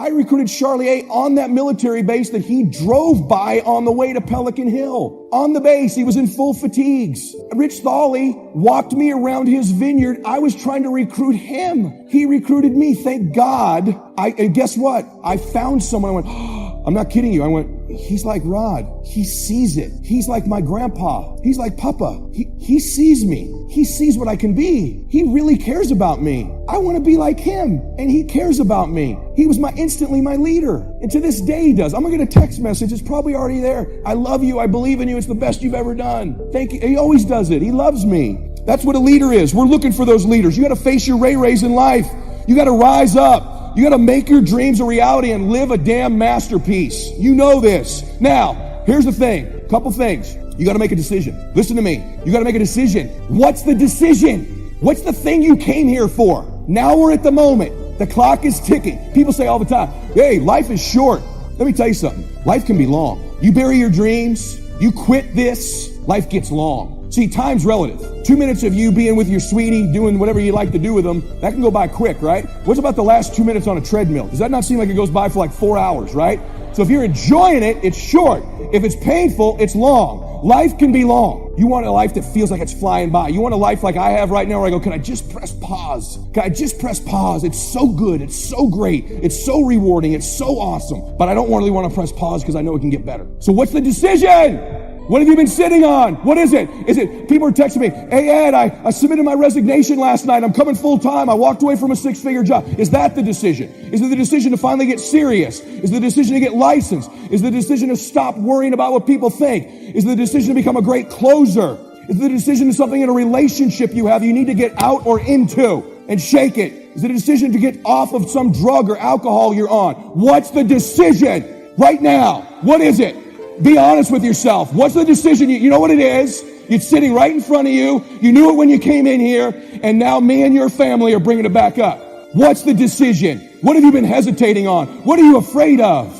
I recruited Charlie A on that military base that he drove by on the way to Pelican Hill. On the base, he was in full fatigues. Rich Thawley walked me around his vineyard. I was trying to recruit him. He recruited me. Thank God. And guess what? I found someone. I went, oh, I'm not kidding you. I went, he's like Rod. He sees it. He's like my grandpa. He's like Papa. He sees me. He sees what I can be. He really cares about me. I want to be like him, and he cares about me. He was instantly my leader. And to this day he does. I'm going to get a text message. It's probably already there. I love you. I believe in you. It's the best you've ever done. Thank you. He always does it. He loves me. That's what a leader is. We're looking for those leaders. You got to face your Ray-Rays in life. You got to rise up. You got to make your dreams a reality and live a damn masterpiece. You know this. Now, here's the thing. A couple things. You got to make a decision. Listen to me. You got to make a decision. What's the decision? What's the thing you came here for? Now we're at the moment. The clock is ticking. People say all the time, hey, life is short. Let me tell you something. Life can be long. You bury your dreams. You quit this. Life gets long. See, time's relative. 2 minutes of you being with your sweetie, doing whatever you like to do with them, that can go by quick, right? What's about the last 2 minutes on a treadmill? Does that not seem like it goes by for like 4 hours, right? So if you're enjoying it, it's short. If it's painful, it's long. Life can be long. You want a life that feels like it's flying by. You want a life like I have right now where I go, can I just press pause? Can I just press pause? It's so good. It's so great. It's so rewarding. It's so awesome. But I don't really want to press pause because I know it can get better. So what's the decision? What have you been sitting on? What is it? Is it people are texting me, hey Ed, I submitted my resignation last night. I'm coming full time. I walked away from a 6-figure job. Is that the decision? Is it the decision to finally get serious? Is it the decision to get licensed? Is it the decision to stop worrying about what people think? Is it the decision to become a great closer? Is it the decision to something in a relationship you have you need to get out or into and shake it? Is it a decision to get off of some drug or alcohol you're on? What's the decision right now? What is it? Be honest with yourself. What's the decision? You know what it is. It's sitting right in front of you. You knew it when you came in here, and now me and your family are bringing it back up. What's the decision? What have you been hesitating on? What are you afraid of?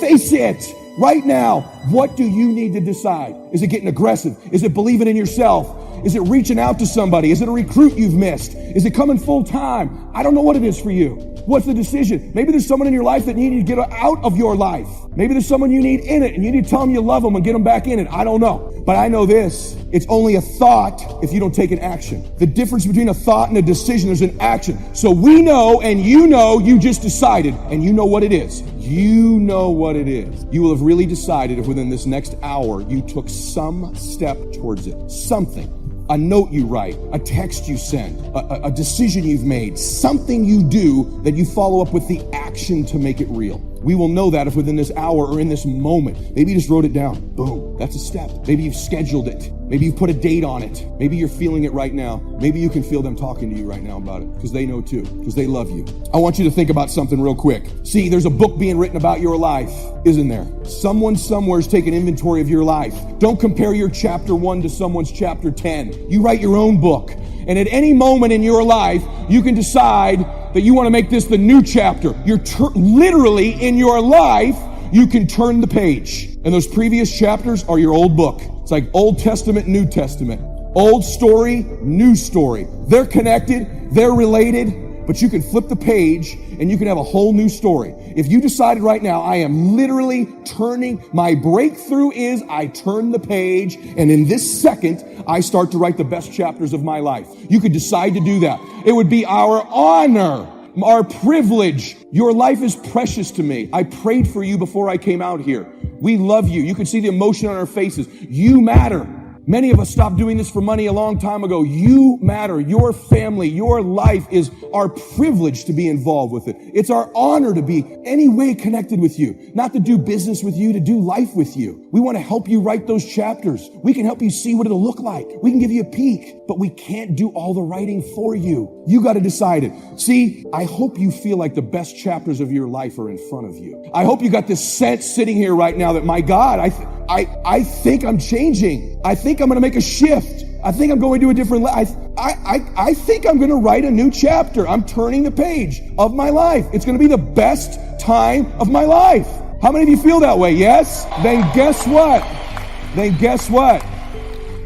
Face it right now. What do you need to decide? Is it getting aggressive? Is it believing in yourself? Is it reaching out to somebody? Is it a recruit you've missed? Is it coming full time? I don't know what it is for you. What's the decision? Maybe there's someone in your life that you need to get out of your life. Maybe there's someone you need in it and you need to tell them you love them and get them back in it. I don't know. But I know this. It's only a thought if you don't take an action. The difference between a thought and a decision is an action. So we know and you just decided and you know what it is. You know what it is. You will have really decided if within this next hour you took some step towards it. Something. A note you write, a text you send, a decision you've made, something you do that you follow up with the action to make it real. We will know that if within this hour or in this moment, maybe you just wrote it down. Boom, that's a step. Maybe you've scheduled it. Maybe you've put a date on it. Maybe you're feeling it right now. Maybe you can feel them talking to you right now about it because they know too, because they love you. I want you to think about something real quick. See, there's a book being written about your life, isn't there? Someone somewhere is taking inventory of your life. Don't compare your chapter 1 to someone's chapter 10. You write your own book. And at any moment in your life, you can decide that you want to make this the new chapter. You're literally in your life, you can turn the page. And those previous chapters are your old book. It's like Old Testament, New Testament. Old story, new story. They're connected, they're related, but you can flip the page and you can have a whole new story. If you decided right now, I am literally turning, my breakthrough is I turn the page, and in this second, I start to write the best chapters of my life. You could decide to do that. It would be our honor, our privilege. Your life is precious to me. I prayed for you before I came out here. We love you. You can see the emotion on our faces. You matter. Many of us stopped doing this for money a long time ago. You matter. Your family, your life is our privilege to be involved with it. It's our honor to be any way connected with you, not to do business with you, to do life with you. We want to help you write those chapters. We can help you see what it'll look like. We can give you a peek, but we can't do all the writing for you. You got to decide it. See, I hope you feel like the best chapters of your life are in front of you. I hope you got this sense sitting here right now that, my God, I think I'm changing. I think I'm going to make a shift. I think I'm going to a different life. I think I'm going to write a new chapter. I'm turning the page of my life. It's going to be the best time of my life. How many of you feel that way? Yes? Then guess what?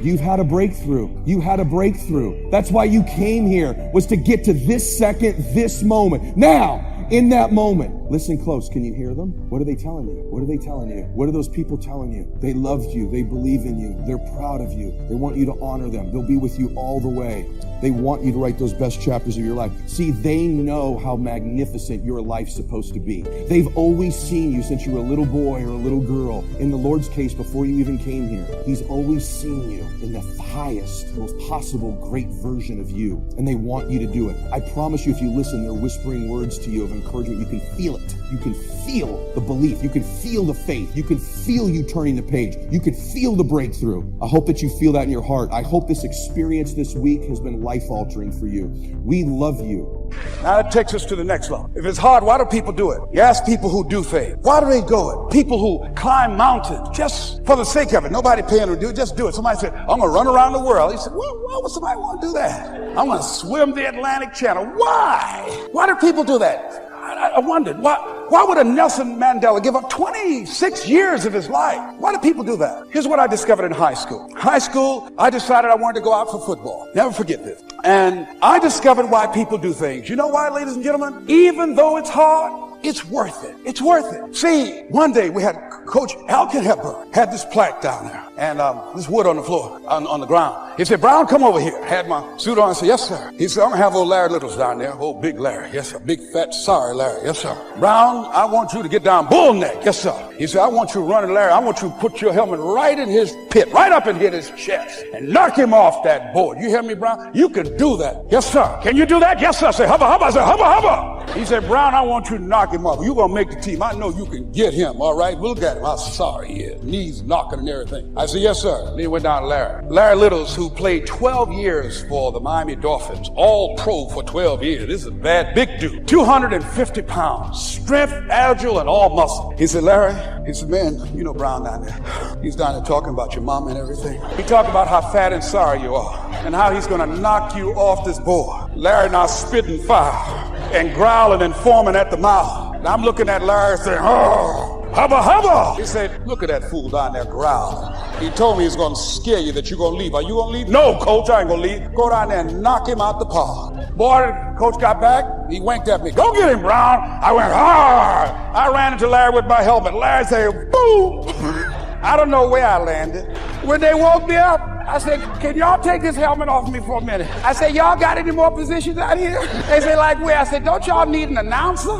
You've had a breakthrough. You had a breakthrough. That's why you came here, was to get to this second, this moment. Now, in that moment, Listen close. Can you hear them? What are they telling you? What are they telling you? What are those people telling you? They love you. They believe in you. They're proud of you. They want you to honor them. They'll be with you all the way. They want you to write those best chapters of your life. See, they know how magnificent your life's supposed to be. They've always seen you since you were a little boy or a little girl. In the Lord's case, before you even came here, He's always seen you in the highest, most possible great version of you. And they want you to do it. I promise you, if you listen, they're whispering words to you of encouragement. You can feel it. You can feel the belief. You can feel the faith. You can feel you turning the page. You can feel the breakthrough. I hope that you feel that in your heart. I hope this experience this week has been life-altering for you. We love you. Now that takes us to the next level. If it's hard, why do people do it? You ask people who do things. Why do they go it? People who climb mountains just for the sake of it. Nobody paying them to do it. Just do it. Somebody said, I'm going to run around the world. He said, well, why would somebody want to do that? I'm going to swim the Atlantic Channel. Why? Why do people do that? I wondered, why would a Nelson Mandela give up 26 years of his life? Why do people do that? Here's what I discovered in high school. High school, I decided I wanted to go out for football. Never forget this. And I discovered why people do things. You know why, ladies and gentlemen? Even though it's hard, it's worth it. It's worth it. See, one day we had Coach Alkin Hepburn had this plaque down there and this wood on the floor, on the ground. He said, Brown, come over here. I had my suit on. I said, yes, sir. He said, I'm going to have old Larry Littles down there. Old big Larry. Yes, sir. Big, fat, sorry Larry. Yes, sir. Brown, I want you to get down bull neck. Yes, sir. He said, I want you running Larry. I want you to put your helmet right in his pit, right up and hit his chest and knock him off that board. You hear me, Brown? You can do that. Yes, sir. Can you do that? Yes, sir. I said, hubba, hubba. I said, hubba, hubba. He said, Brown, I want you to knock him off. You're going to make the team. I know you can get him. All right. We'll get him. I'm sorry. Yeah. Knees knocking and everything. I said, yes, sir. Then he went down to Larry. Larry Littles, who played 12 years for the Miami Dolphins, all pro for 12 years. This is a bad, big dude. 250 pounds, strength, agile, and all muscle. He said, Larry, he said, man, you know Brown down there. He's down there talking about your mama and everything. He talked about how fat and sorry you are and how he's going to knock you off this board. Larry now spitting fire and growling and foaming at the mouth. And I'm looking at Larry saying, oh, hubba, hubba. He said, look at that fool down there growling. He told me he's going to scare you that you're going to leave. Are you going to leave? No, coach, I ain't going to leave. Go down there and knock him out the park. Boy, coach got back. He winked at me. Go get him, Brown. I went, hard. I ran into Larry with my helmet. Larry said, boom. I don't know where I landed. When they woke me up, I said, can y'all take this helmet off me for a minute? I said, y'all got any more positions out here? They said, like where? I said, don't y'all need an announcer?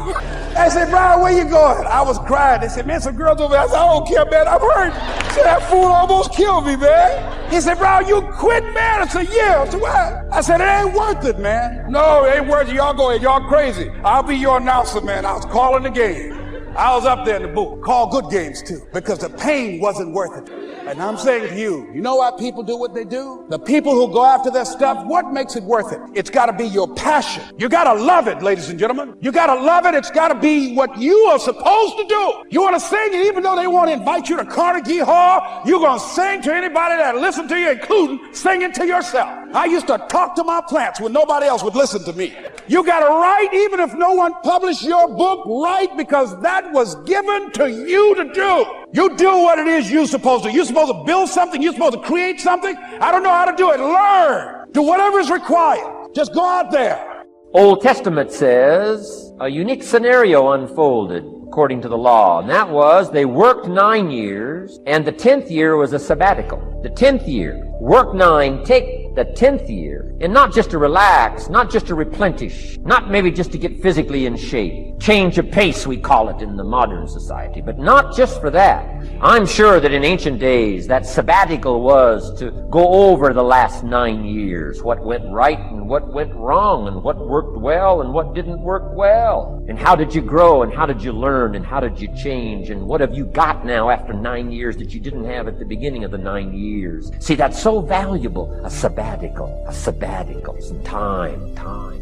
They said, Brian, where you going? I was crying. They said, man, some girls over there. I said, I don't care, man. I'm hurt. I said, that fool almost killed me, man. He said, Brian, you quit, man. I said, yeah. I said, what? I said, it ain't worth it, man. No, it ain't worth it. Y'all go ahead. Y'all crazy. I'll be your announcer, man. I was calling the game. I was up there in the booth. Call good games, too, because the pain wasn't worth it. And I'm saying to you, you know why people do what they do? The people who go after their stuff, what makes it worth it? It's got to be your passion. You got to love it, ladies and gentlemen. You got to love it. It's got to be what you are supposed to do. You want to sing, and even though they want to invite you to Carnegie Hall, you're going to sing to anybody that listen to you, including singing to yourself. I used to talk to my plants when nobody else would listen to me. You got to write, even if no one published your book, write, because that was given to you to do. You do what it is you're supposed to. You're supposed to build something. You're supposed to create something. I don't know how to do it. Learn. Do whatever is required. Just go out there. Old Testament says a unique scenario unfolded according to the law, and that was they worked 9 years, and the 10th year was a sabbatical. The 10th year, work 9, take the 10th year, and not just to relax, not just to replenish, not maybe just to get physically in shape. Change of pace, we call it in the modern society, but not just for that. I'm sure that in ancient days, that sabbatical was to go over the last 9 years, what went right and what went wrong, and what worked well and what didn't work well. And how did you grow, and how did you learn, and how did you change, and what have you got now after 9 years that you didn't have at the beginning of the 9 years? See, that's so valuable, a sabbatical, some time.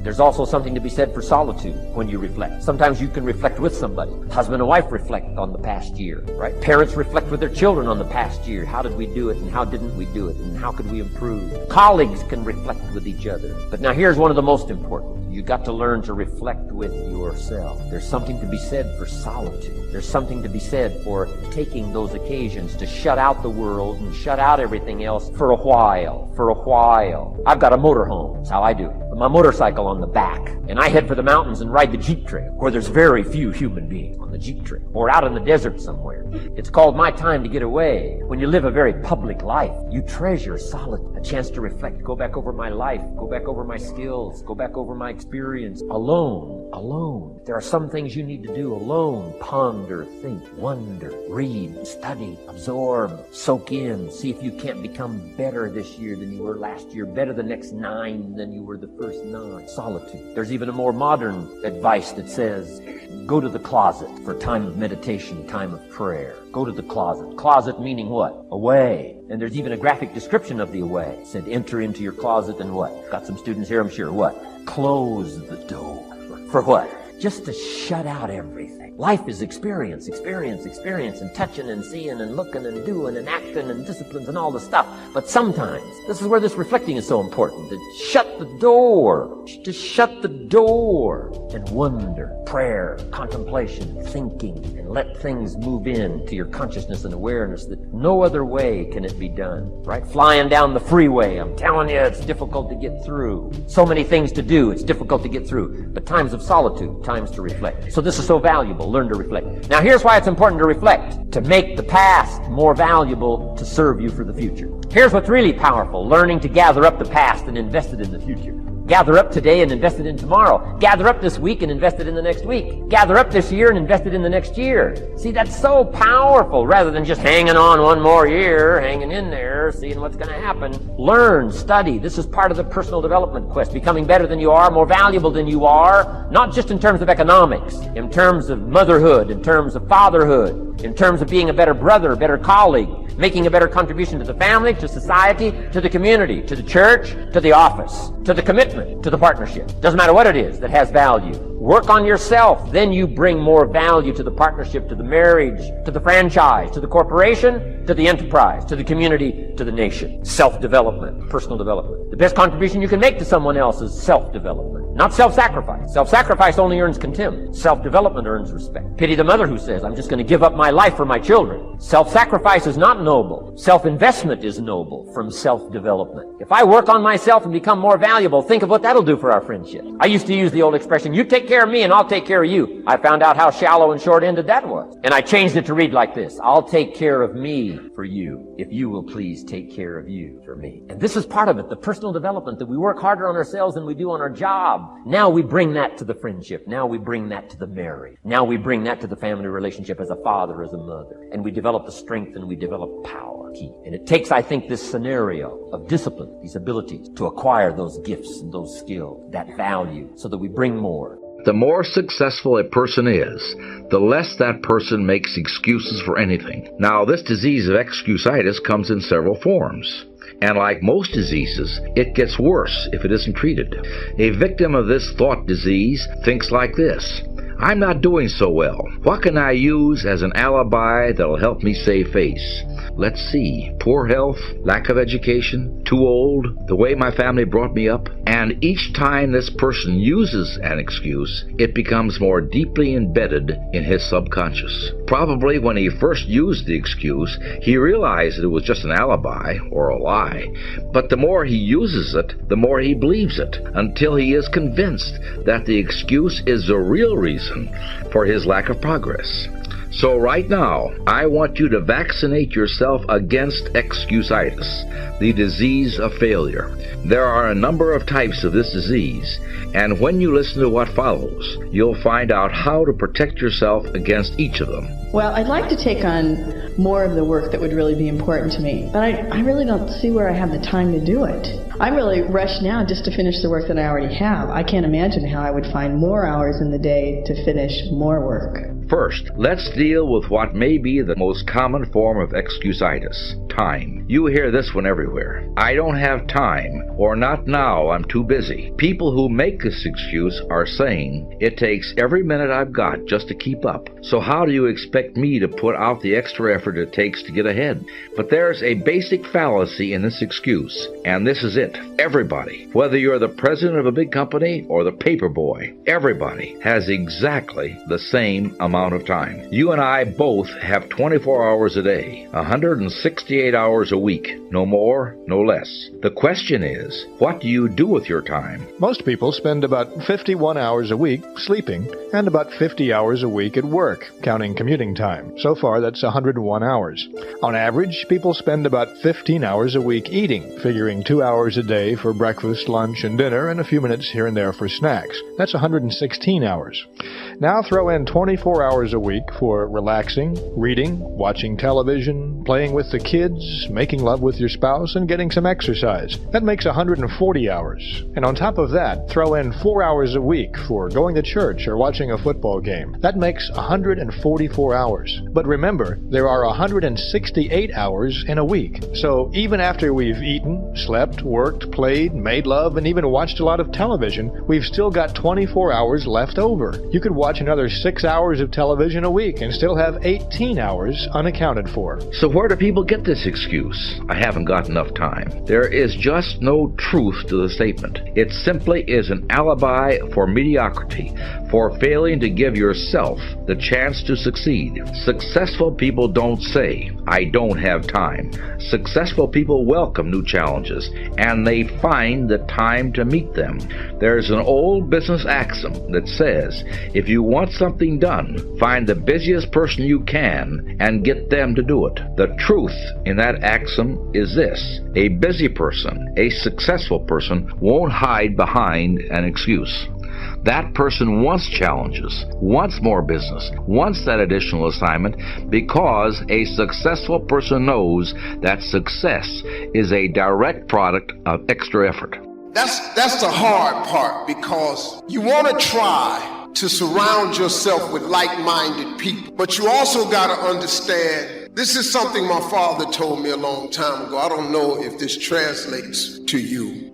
There's also something to be said for solitude when you reflect. Sometimes you can reflect with somebody. Husband and wife reflect on the past year, right? Parents reflect with their children on the past year. How did we do it, and how didn't we do it, and how could we improve? Colleagues can reflect with each other. But now here's one of the most important. You got to learn to reflect with yourself. There's something to be said for solitude. There's something to be said for taking those occasions to shut out the world and shut out everything else for a while. I've got a motorhome. That's how I do it. With my motorcycle on the back. And I head for the mountains and ride the Jeep Trail, where there's very few human beings on the Jeep Trail, or out in the desert somewhere. It's called my time to get away. When you live a very public life, you treasure solitude, a chance to reflect, go back over my life, go back over my skills, go back over my experience, alone. There are some things you need to do alone. Ponder, think, wonder, read, study, absorb, soak in, see if you can't become better this year than you were last year, better the next 9 than you were the first 9. Solitude. There's even a more modern advice that says, go to the closet for time of meditation, time of prayer. Go to the closet. Closet meaning what? Away. And there's even a graphic description of the away. It said, enter into your closet and what? Got some students here, I'm sure. What? Close the door. For what? Just to shut out everything. Life is experience, and touching and seeing and looking and doing and acting and disciplines and all the stuff. But sometimes, this is where this reflecting is so important, to shut the door. To shut the door and wonder, prayer, contemplation, thinking, and let things move in to your consciousness and awareness that no other way can it be done. Right? Flying down the freeway, I'm telling you, it's difficult to get through. So many things to do, it's difficult to get through. But times of solitude, times to reflect. So this is so valuable. Learn to reflect. Now here's why it's important to reflect. To make the past more valuable to serve you for the future. Here's what's really powerful. Learning to gather up the past and invest it in the future. Gather up today and invest it in tomorrow. Gather up this week and invest it in the next week. Gather up this year and invest it in the next year. See, that's so powerful rather than just hanging on one more year, hanging in there, seeing what's going to happen. Learn, study. This is part of the personal development quest. Becoming better than you are, more valuable than you are, not just in terms of economics, in terms of motherhood, in terms of fatherhood, in terms of being a better brother, a better colleague, making a better contribution to the family, to society, to the community, to the church, to the office, to the commitment, to the partnership. Doesn't matter what it is that has value. Work on yourself. Then you bring more value to the partnership, to the marriage, to the franchise, to the corporation, to the enterprise, to the community, to the nation. Self-development, personal development. The best contribution you can make to someone else is self-development, not self-sacrifice. Self-sacrifice only earns contempt. Self-development earns respect. Pity the mother who says, I'm just going to give up my life for my children. Self-sacrifice is not noble. Self-investment is noble from self-development. If I work on myself and become more valuable, think of what that'll do for our friendship. I used to use the old expression, you take care of me and I'll take care of you. I found out how shallow and short-ended that was. And I changed it to read like this. I'll take care of me for you if you will please take care of you for me. And this is part of it, the personal development, that we work harder on ourselves than we do on our job. Now we bring that to the friendship. Now we bring that to the marriage. Now we bring that to the family relationship as a father, as a mother. And we develop the strength and we develop power. Key. And it takes, I think, this scenario of discipline, these abilities, to acquire those gifts and those skills, that value, so that we bring more. The more successful a person is, the less that person makes excuses for anything. Now, this disease of excusitis comes in several forms. And like most diseases, it gets worse if it isn't treated. A victim of this thought disease thinks like this: I'm not doing so well. What can I use as an alibi that'll help me save face? Let's see. Poor health, lack of education, too old, the way my family brought me up. And each time this person uses an excuse, it becomes more deeply embedded in his subconscious. Probably when he first used the excuse, he realized it was just an alibi or a lie. But the more he uses it, the more he believes it, until he is convinced that the excuse is the real reason for his lack of progress. So right now, I want you to vaccinate yourself against excusitis, the disease of failure. There are a number of types of this disease, and when you listen to what follows, you'll find out how to protect yourself against each of them. Well, I'd like to take on more of the work that would really be important to me, but I really don't see where I have the time to do it. I'm really rushed now just to finish the work that I already have. I can't imagine how I would find more hours in the day to finish more work. First, let's deal with what may be the most common form of excusitis, time. You hear this one everywhere. I don't have time, or not now, I'm too busy. People who make this excuse are saying, it takes every minute I've got just to keep up. So how do you expect me to put out the extra effort it takes to get ahead? But there's a basic fallacy in this excuse, and this is it. Everybody, whether you're the president of a big company or the paper boy, everybody has exactly the same amount of time. You and I both have 24 hours a day, 168 hours a week, no more, no less. The question is, what do you do with your time? Most people spend about 51 hours a week sleeping and about 50 hours a week at work, counting commuting time. So far, that's 101 hours. On average, people spend about 15 hours a week eating, figuring 2 hours a day for breakfast, lunch, and dinner, and a few minutes here and there for snacks. That's 116 hours. Now throw in 24 hours a week for relaxing, reading, watching television, playing with the kids, making love with your spouse, and getting some exercise. That makes 140 hours. And on top of that, throw in 4 hours a week for going to church or watching a football game. That makes 144 hours. But remember, there are 168 hours in a week. So even after we've eaten, slept, worked, played, made love, and even watched a lot of television, we've still got 24 hours left over. You could watch another 6 hours of television a week and still have 18 hours unaccounted for. So where do people get this excuse? I haven't got enough time. There is just no truth to the statement. It simply is an alibi for mediocrity, for failing to give yourself the chance to succeed. Successful people don't say, I don't have time. Successful people welcome new challenges, and they find the time to meet them. There's an old business axiom that says, if you want something done, find the busiest person you can and get them to do it. The truth in that axiom is this: a busy person, a successful person, won't hide behind an excuse. That person wants challenges, wants more business, wants that additional assignment, because a successful person knows that success is a direct product of extra effort. That's the hard part, because you want to try to surround yourself with like-minded people, but you also got to understand, this is something my father told me a long time ago. I don't know if this translates to you.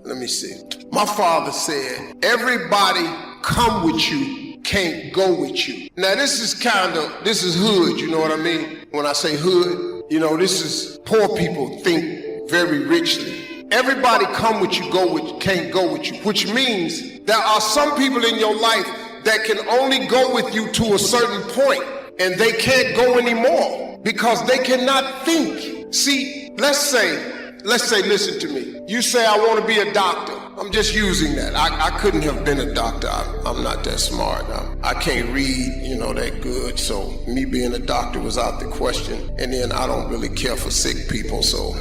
Let me see. My father said, everybody come with you, can't go with you. Now this is hood, you know what I mean? When I say hood, this is poor people think very richly. Everybody come with you, can't go with you, which means there are some people in your life that can only go with you to a certain point, and they can't go anymore because they cannot think. See, let's say, listen to me. You say, I want to be a doctor. I'm just using that. I couldn't have been a doctor. I'm not that smart. I can't read, that good. So me being a doctor was out the question. And then I don't really care for sick people. So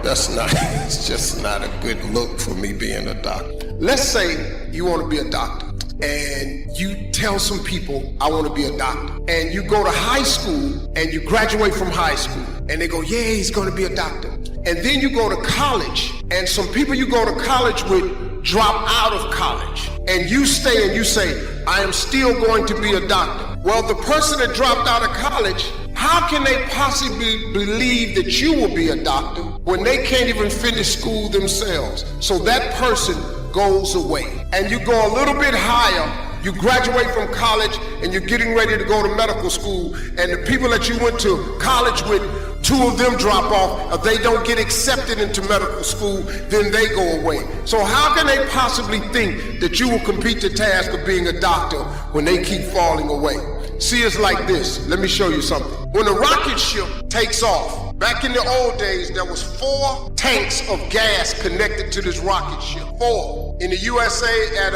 it's just not a good look for me being a doctor. Let's say you want to be a doctor. And you tell some people, I want to be a doctor. And you go to high school and you graduate from high school. And they go, yeah, he's going to be a doctor. And then you go to college, and some people you go to college with drop out of college. And you stay and you say, I am still going to be a doctor. Well, the person that dropped out of college, how can they possibly believe that you will be a doctor when they can't even finish school themselves? So that person goes away. And you go a little bit higher, you graduate from college and you're getting ready to go to medical school, and the people that you went to college with, 2 of them drop off. If they don't get accepted into medical school, then they go away. So how can they possibly think that you will complete the task of being a doctor when they keep falling away? See, it's like this. Let me show you something. When a rocket ship takes off, back in the old days, there was 4 tanks of gas connected to this rocket ship. 4. In the USA at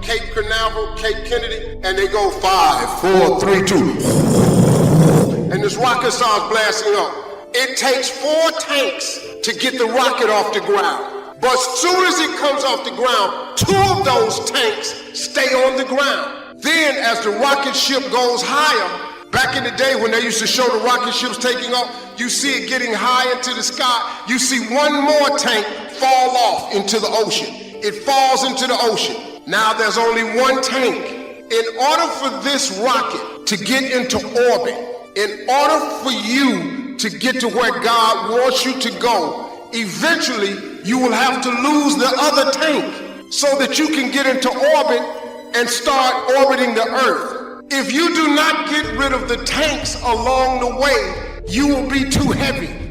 Cape Canaveral, Cape Kennedy, and they go 5, 4, 3, 2. And this rocket starts blasting up. It takes 4 tanks to get the rocket off the ground. But as soon as it comes off the ground, 2 of those tanks stay on the ground. Then as the rocket ship goes higher, back in the day when they used to show the rocket ships taking off, you see it getting high into the sky. You see 1 more tank fall off into the ocean. It falls into the ocean. Now there's only 1 tank. In order for this rocket to get into orbit, in order for you to get to where God wants you to go, eventually you will have to lose the other tank so that you can get into orbit and start orbiting the earth. If you do not get rid of the tanks along the way, you will be too heavy.